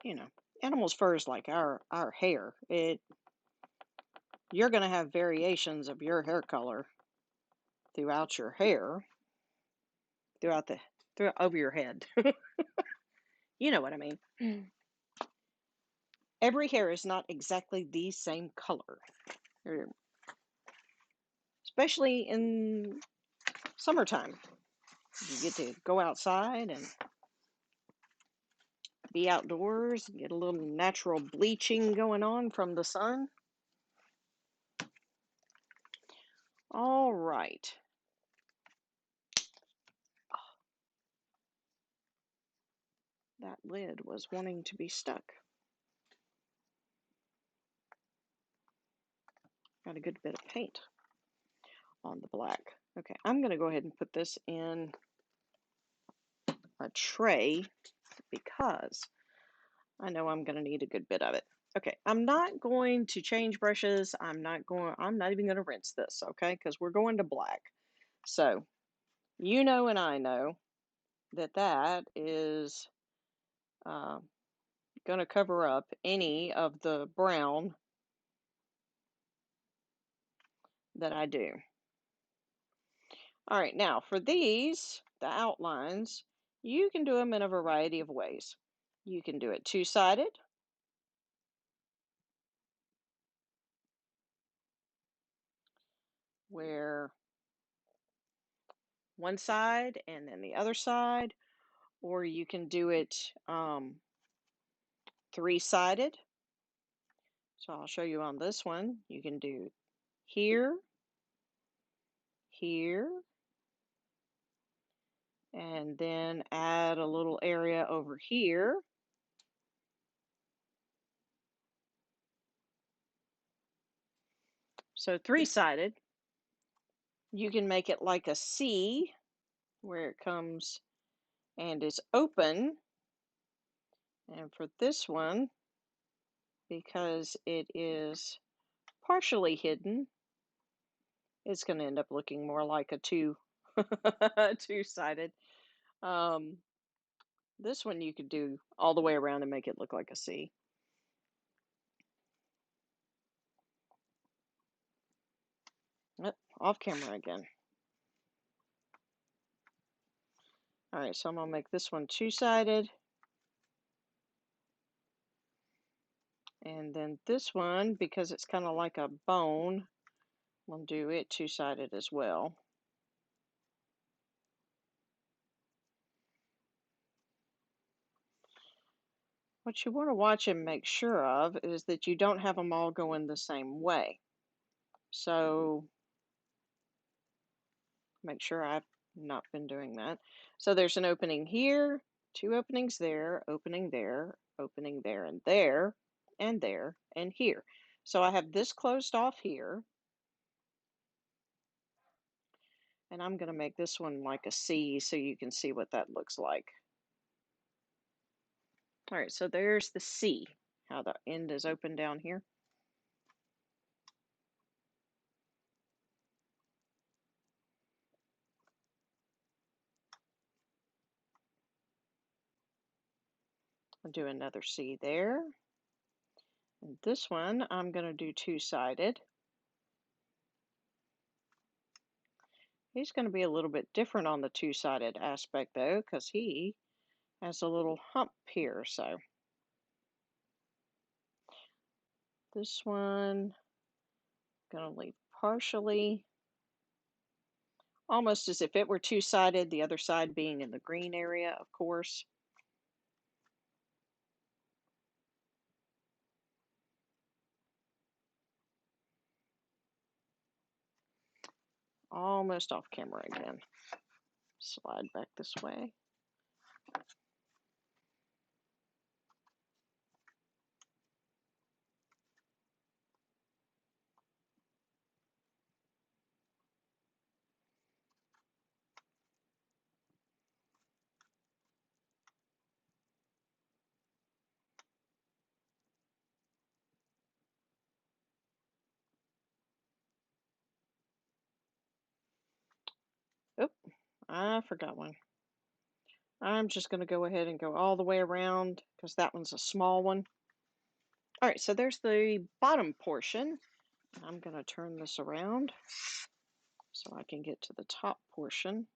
you know, animals' fur is like our hair. You're going to have variations of your hair color throughout your hair, through over your head. You know what I mean? Every hair is not exactly the same color, especially in summertime. You get to go outside and be outdoors, get a little natural bleaching going on from the sun. All right. That lid was wanting to be stuck. Got a good bit of paint on the black. Okay, I'm going to go ahead and put this in a tray because I know I'm going to need a good bit of it. Okay, I'm not going to change brushes. I'm not even going to rinse this, okay? Because we're going to black. So, you know and I know that that is going to cover up any of the brown that I do. All right, now for these, the outlines, you can do them in a variety of ways. You can do it two-sided, where one side and then the other side, or you can do it three-sided. So I'll show you on this one. You can do here, here, and then add a little area over here. So three-sided, you can make it like a C where it comes and is open. And for this one, because it is partially hidden, it's going to end up looking more like a two-sided. Um, this one you could do all the way around and make it look like a C. Oh, off camera again. All right, so I'm going to make this one two-sided. And then this one, because it's kind of like a bone, we'll do it two-sided as well. What you want to watch and make sure of is that you don't have them all going the same way. So make sure I've not been doing that. So there's an opening here, two openings there, opening there, opening there, and there, and there, and here. So I have this closed off here. And I'm going to make this one like a C so you can see what that looks like. All right, so there's the C, how the end is open down here. I'll do another C there. And this one, I'm going to do two-sided. He's going to be a little bit different on the two-sided aspect, though, because he has a little hump here. So this one, I'm going to leave partially, almost as if it were two-sided, the other side being in the green area, of course. Almost off camera again. Slide back this way. Oop, I forgot one. I'm just going to go ahead and go all the way around because that one's a small one. All right, so there's the bottom portion. I'm going to turn this around so I can get to the top portion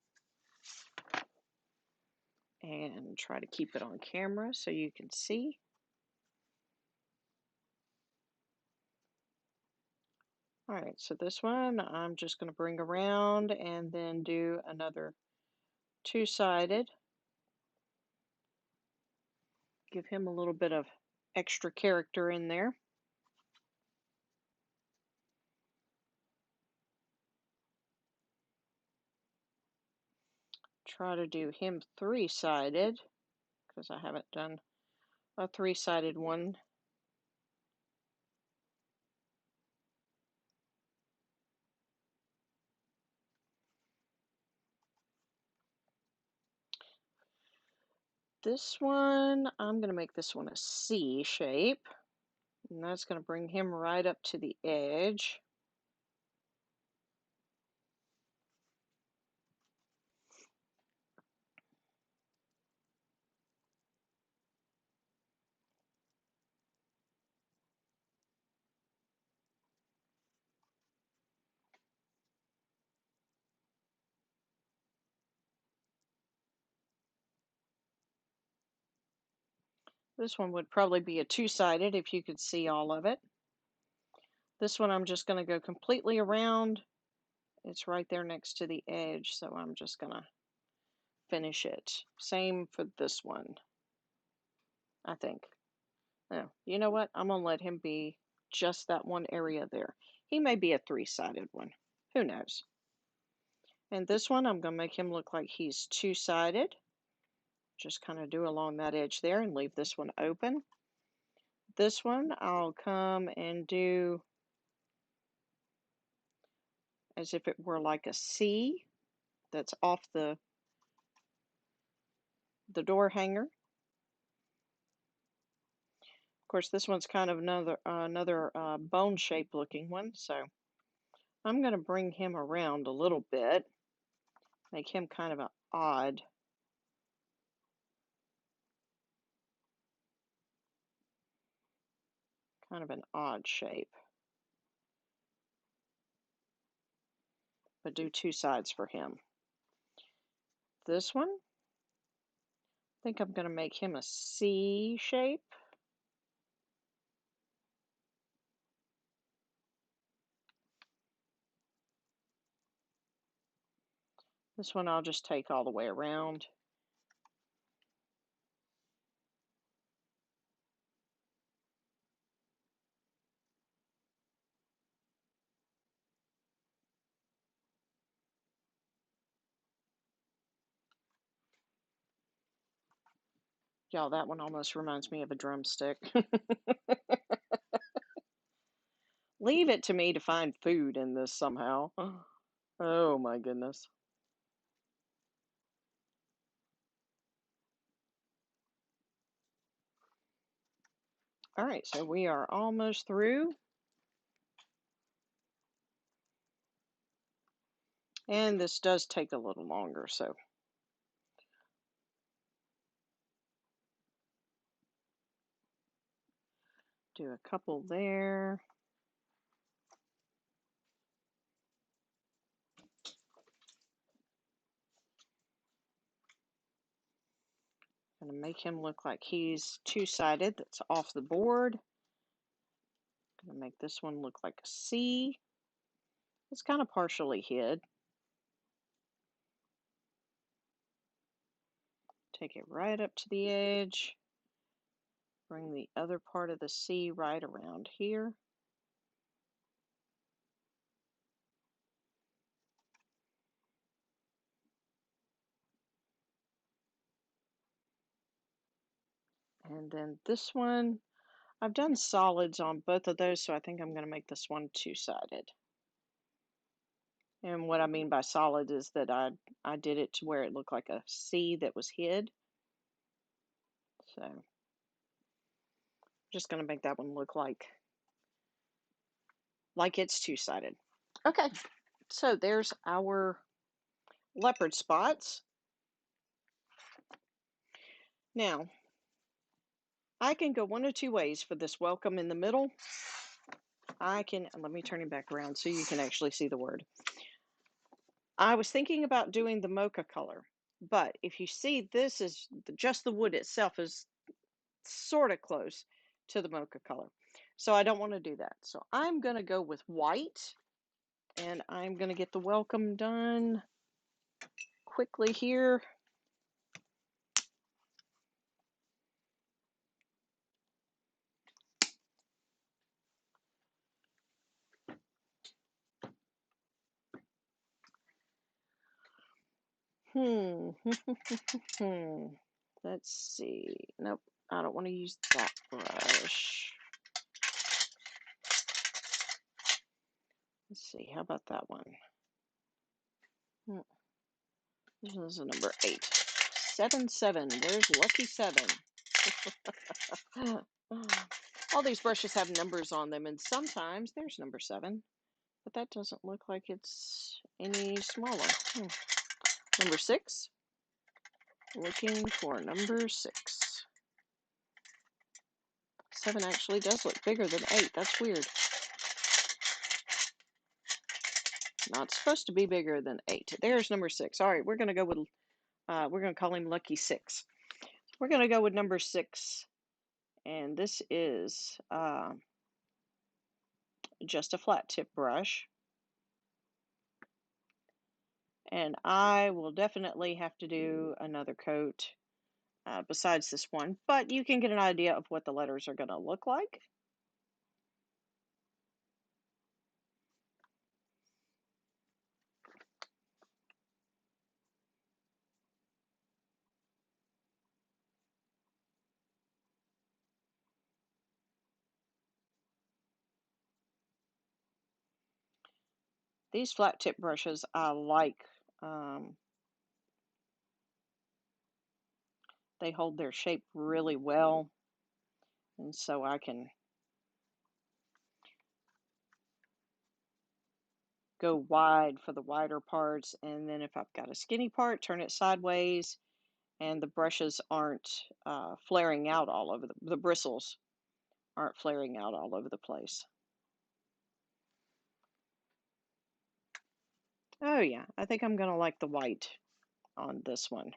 and try to keep it on camera so you can see. All right, so this one I'm just going to bring around and then do another two-sided. Give him a little bit of extra character in there. Try to do him three-sided because I haven't done a three-sided one. This one, I'm going to make this one a C shape, and that's going to bring him right up to the edge. This one would probably be a two-sided if you could see all of it. This one I'm just going to go completely around. It's right there next to the edge, so I'm just going to finish it. Same for this one, I think. No, you know what? I'm going to let him be just that one area there. He may be a three-sided one. Who knows? And this one, I'm going to make him look like he's two-sided. Just kind of do along that edge there and leave this one open. This one, I'll come and do as if it were like a C that's off the door hanger. Of course, this one's kind of another bone shape looking one, so I'm going to bring him around a little bit, make him kind of an odd shape, but do two sides for him. This one, I think I'm going to make him a C shape. This one I'll just take all the way around. Y'all, that one almost reminds me of a drumstick. Leave it to me to find food in this somehow. Oh my goodness. All right, so we are almost through. And this does take a little longer, so. Do a couple there. Gonna make him look like he's two-sided, that's off the board. Gonna make this one look like a C. It's kind of partially hid. Take it right up to the edge. Bring the other part of the C right around here. And then this one, I've done solids on both of those, so I think I'm going to make this one two-sided. And what I mean by solid is that I did it to where it looked like a C that was hid. So I'm just going to make that one look like it's two-sided. Okay, so there's our leopard spots. Now, I can go one of two ways for this welcome in the middle. Let me turn it back around so you can actually see the word. I was thinking about doing the mocha color, but if you see, this is just the wood itself is sort of close to the mocha color. So I don't want to do that. So I'm going to go with white, and I'm going to get the welcome done quickly here. Let's see. Nope, I don't want to use that brush. Let's see, how about that one? This is a number 8. 7, 7. There's lucky 7. All these brushes have numbers on them, and sometimes there's number 7, but that doesn't look like it's any smaller. Number 6. Looking for number 6. 7 actually does look bigger than 8. That's weird. Not supposed to be bigger than 8. There's number 6. All right, we're going to go with, we're going to call him Lucky 6. We're going to go with number 6 And this is just a flat tip brush. And I will definitely have to do another coat besides this one, but you can get an idea of what the letters are going to look like. These flat tip brushes I like. They hold their shape really well, and so I can go wide for the wider parts, and then if I've got a skinny part, turn it sideways, and the brushes aren't flaring out all over the bristles aren't flaring out all over the place. Oh yeah, I think I'm gonna like the white on this one.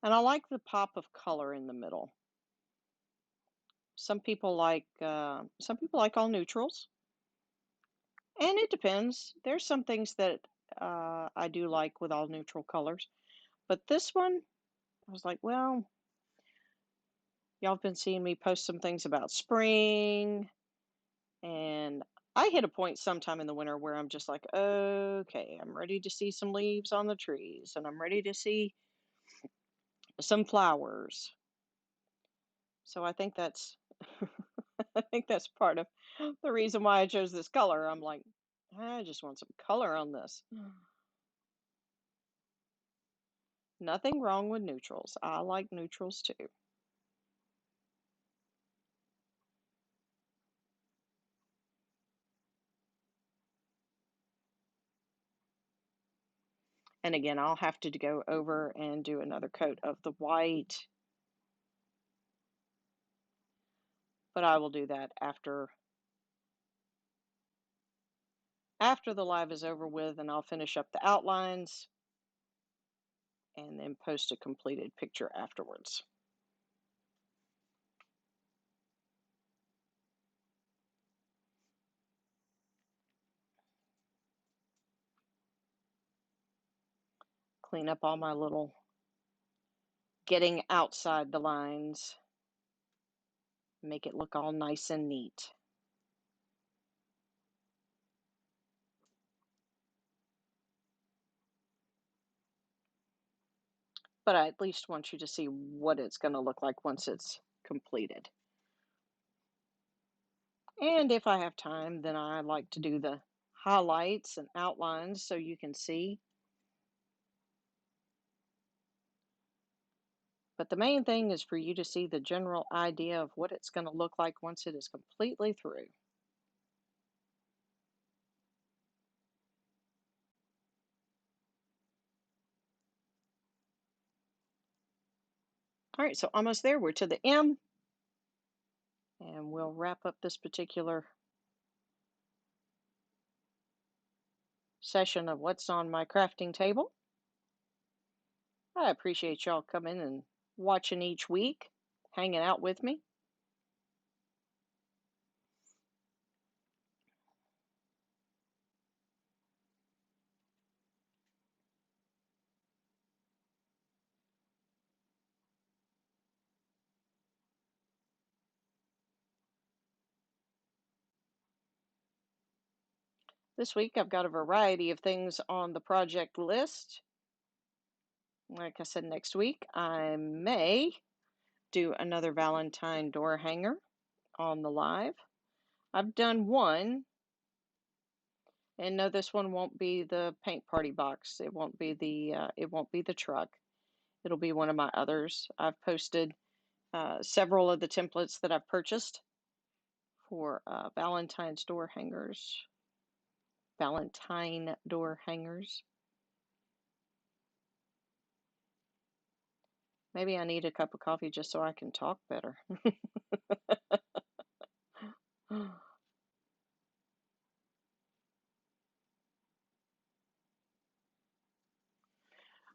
And I like the pop of color in the middle. Some people like all neutrals, and it depends. There's some things that I do like with all neutral colors, but this one, I was like, well, y'all have been seeing me post some things about spring, and I hit a point sometime in the winter where I'm just like, okay, I'm ready to see some leaves on the trees, and I'm ready to see some flowers. So I think that's I think that's part of the reason why I chose this color. I'm like, I just want some color on this. Nothing wrong with neutrals. I like neutrals too. And again, I'll have to go over and do another coat of the white, but I will do that after the live is over with, and I'll finish up the outlines and then post a completed picture afterwards. Clean up all my little getting outside the lines, make it look all nice and neat. But I at least want you to see what it's going to look like once it's completed. And if I have time, then I like to do the highlights and outlines so you can see. But the main thing is for you to see the general idea of what it's going to look like once it is completely through. All right, so almost there. We're to the M, and we'll wrap up this particular session of what's on my crafting table. I appreciate y'all coming and watching each week, hanging out with me. This week I've got a variety of things on the project list. Like I said, next week I may do another Valentine door hanger on the live. I've done one, and no, this one won't be the paint party box. It won't be the truck. It'll be one of my others. I've posted several of the templates that I've purchased for Valentine's door hangers. Valentine door hangers. Maybe I need a cup of coffee just so I can talk better. All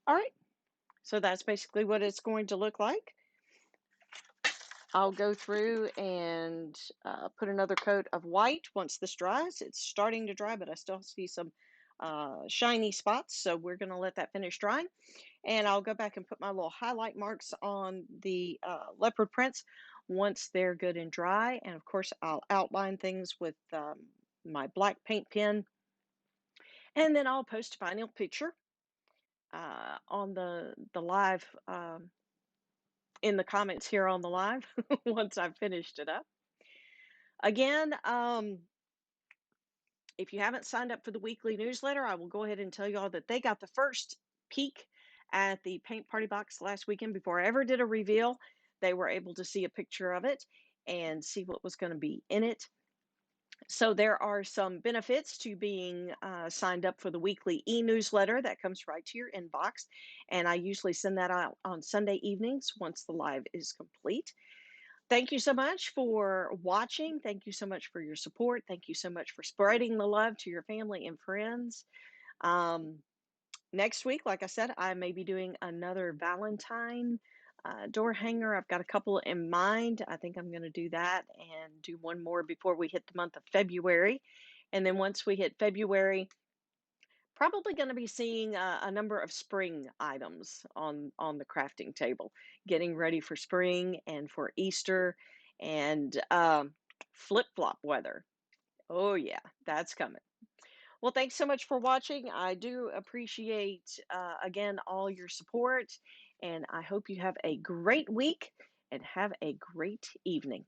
right, so that's basically what it's going to look like. I'll go through and put another coat of white once this dries. It's starting to dry, but I still see some shiny spots, so we're going to let that finish drying. And I'll go back and put my little highlight marks on the leopard prints once they're good and dry. And of course, I'll outline things with my black paint pen, and then I'll post a final picture on the live in the comments here on the live once I've finished it up. Again, if you haven't signed up for the weekly newsletter, I will go ahead and tell you all that they got the first peek at the paint party box last weekend before I ever did a reveal. They were able to see a picture of it and see what was going to be in it. So there are some benefits to being signed up for the weekly e-newsletter that comes right to your inbox. And I usually send that out on Sunday evenings once the live is complete. Thank you so much for watching. Thank you so much for your support. Thank you so much for spreading the love to your family and friends. Um, Next week, like I said, I may be doing another Valentine door hanger. I've got a couple in mind. I think I'm going to do that and do one more before we hit the month of February. And then once we hit February, probably going to be seeing a number of spring items on the crafting table, getting ready for spring and for Easter and flip-flop weather. Oh yeah, that's coming. Well, thanks so much for watching. I do appreciate again all your support, and I hope you have a great week and have a great evening.